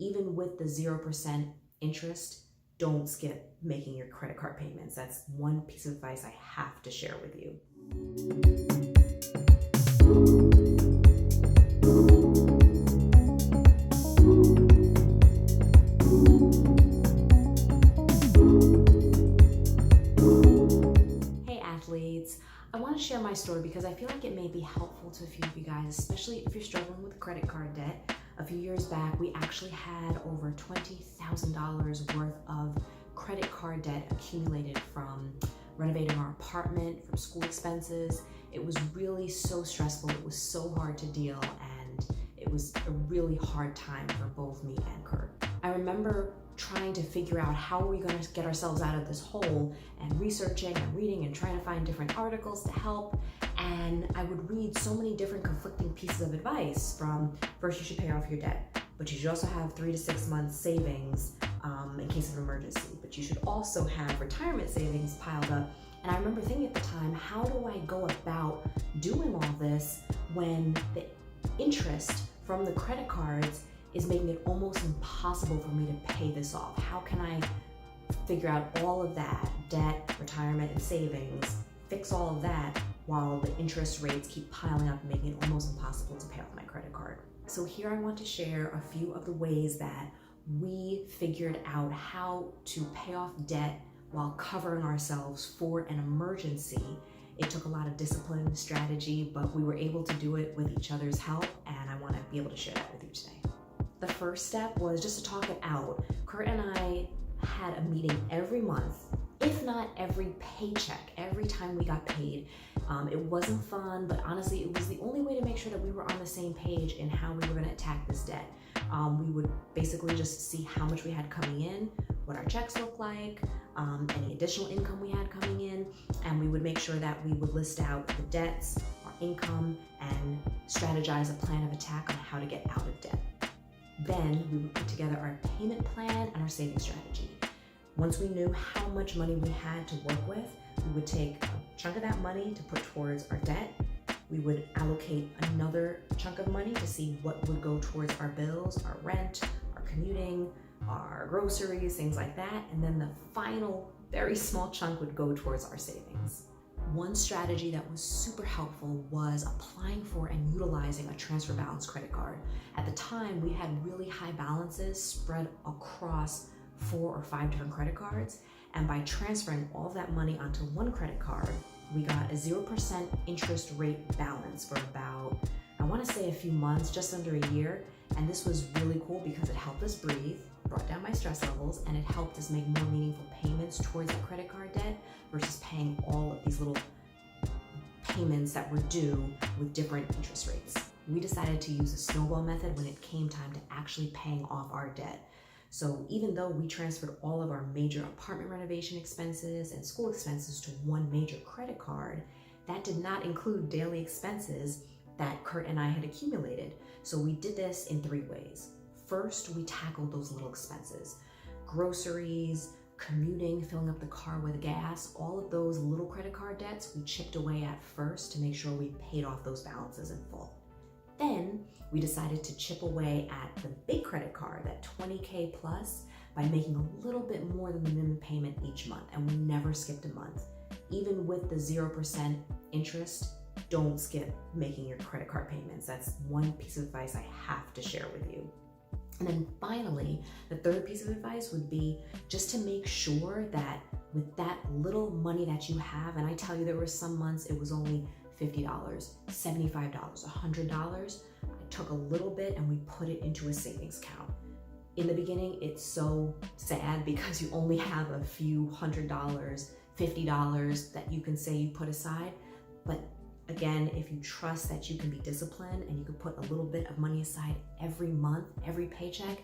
even with the 0% interest, don't skip making your credit card payments. That's one piece of advice I have to share with you. Hey athletes, I want to share my story because I feel like it may be helpful to a few of you guys, especially if you're struggling with credit card debt. A few years back, we actually had over $20,000 worth of credit card debt accumulated from renovating our apartment, from school expenses. It was really so stressful. It was so hard to deal, and it was a really hard time for both me and Kurt. I remember trying to figure out how are we going to get ourselves out of this hole, and researching and reading and trying to find different articles to help. And I would read so many different conflicting pieces of advice, from first you should pay off your debt, but you should also have 3 to 6 months savings in case of emergency, but you should also have retirement savings piled up. And I remember thinking at the time, how do I go about doing all this when the interest from the credit cards is making it almost impossible for me to pay this off? How can I figure out all of that, debt, retirement, and savings, fix all of that while the interest rates keep piling up, making it almost impossible to pay off my credit card? So here I want to share a few of the ways that we figured out how to pay off debt while covering ourselves for an emergency. It took a lot of discipline and strategy, but we were able to do it with each other's help, and I want to be able to share that with you today. The first step was just to talk it out. Kurt and I had a meeting every month, if not every paycheck, every time we got paid. It wasn't fun, but honestly, it was the only way to make sure that we were on the same page in how we were going to attack this debt. We would basically just see how much we had coming in, what our checks looked like, any additional income we had coming in, and we would make sure that we would list out the debts, our income, and strategize a plan of attack on how to get out of debt. Then we would put together our payment plan and our saving strategy. Once we knew how much money we had to work with, we would take a chunk of that money to put towards our debt. We would allocate another chunk of money to see what would go towards our bills, our rent, our commuting, our groceries, things like that. And then the final, very small chunk would go towards our savings. One strategy that was super helpful was applying for and utilizing a transfer balance credit card. At the time, we had really high balances spread across 4 or 5 different credit cards. And by transferring all of that money onto one credit card, we got a 0% interest rate balance for about, I want to say a few months, just under a year. And this was really cool because it helped us breathe, brought down my stress levels, and it helped us make more meaningful payments towards that credit card debt versus paying all of these little payments that were due with different interest rates. We decided to use a snowball method when it came time to actually paying off our debt. So even though we transferred all of our major apartment renovation expenses and school expenses to one major credit card, that did not include daily expenses that Kurt and I had accumulated. So we did this in 3 ways. First, we tackled those little expenses: groceries, commuting, filling up the car with gas, all of those little credit card debts we chipped away at first to make sure we paid off those balances in full. Then we decided to chip away at the big credit card, that 20K plus, by making a little bit more than the minimum payment each month, and we never skipped a month. Even with the 0% interest, don't skip making your credit card payments. That's one piece of advice I have to share with you. And then finally, the third piece of advice would be just to make sure that with that little money that you have, and I tell you there were some months it was only $50, $75, $100, I took a little bit and we put it into a savings account. In the beginning, it's so sad because you only have a few $100, $50 that you can say you put aside. But again, if you trust that you can be disciplined and you can put a little bit of money aside every month, every paycheck,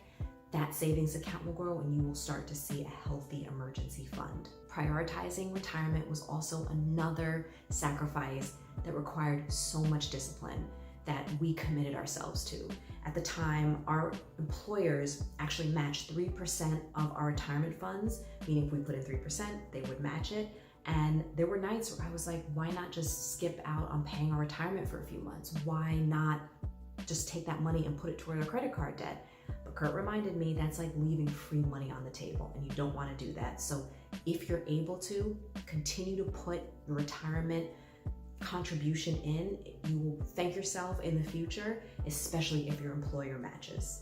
that savings account will grow and you will start to see a healthy emergency fund. Prioritizing retirement was also another sacrifice that required so much discipline that we committed ourselves to. At the time, our employers actually matched 3% of our retirement funds, meaning if we put in 3%, they would match it. And there were nights where I was like, why not just skip out on paying our retirement for a few months? Why not just take that money and put it toward our credit card debt? But Kurt reminded me that's like leaving free money on the table, and you don't want to do that. So if you're able to continue to put your retirement contribution in, you will thank yourself in the future, especially if your employer matches.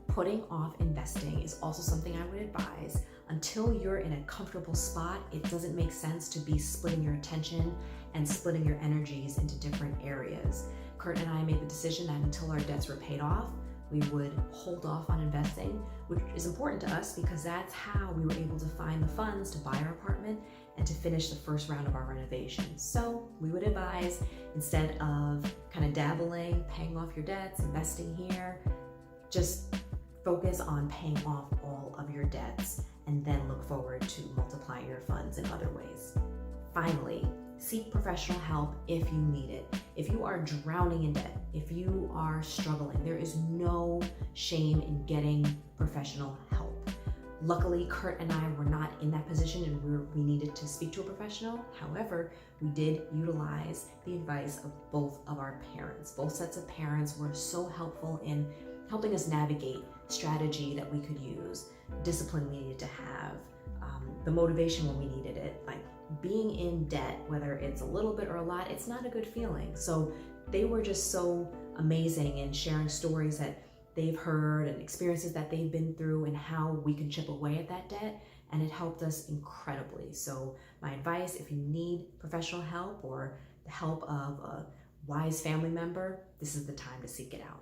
Putting off investing is also something I would advise. Until you're in a comfortable spot, it doesn't make sense to be splitting your attention and splitting your energies into different areas. Kurt and I made the decision that until our debts were paid off, we would hold off on investing, which is important to us because that's how we were able to find the funds to buy our apartment and to finish the first round of our renovations. So we would advise, instead of kind of dabbling, paying off your debts, investing here, just focus on paying off all of your debts and then look forward to multiplying your funds in other ways. Finally, seek professional help if you need it. If you are drowning in debt, if you are struggling, there is no shame in getting professional help. Luckily, Kurt and I were not in that position and we needed to speak to a professional. However, we did utilize the advice of both of our parents. Both sets of parents were so helpful in helping us navigate strategy that we could use, discipline we needed to have, the motivation when we needed it. Like, being in debt, whether it's a little bit or a lot, it's not a good feeling. So they were just so amazing in sharing stories that they've heard and experiences that they've been through and how we can chip away at that debt. And it helped us incredibly. So my advice, if you need professional help or the help of a wise family member, this is the time to seek it out.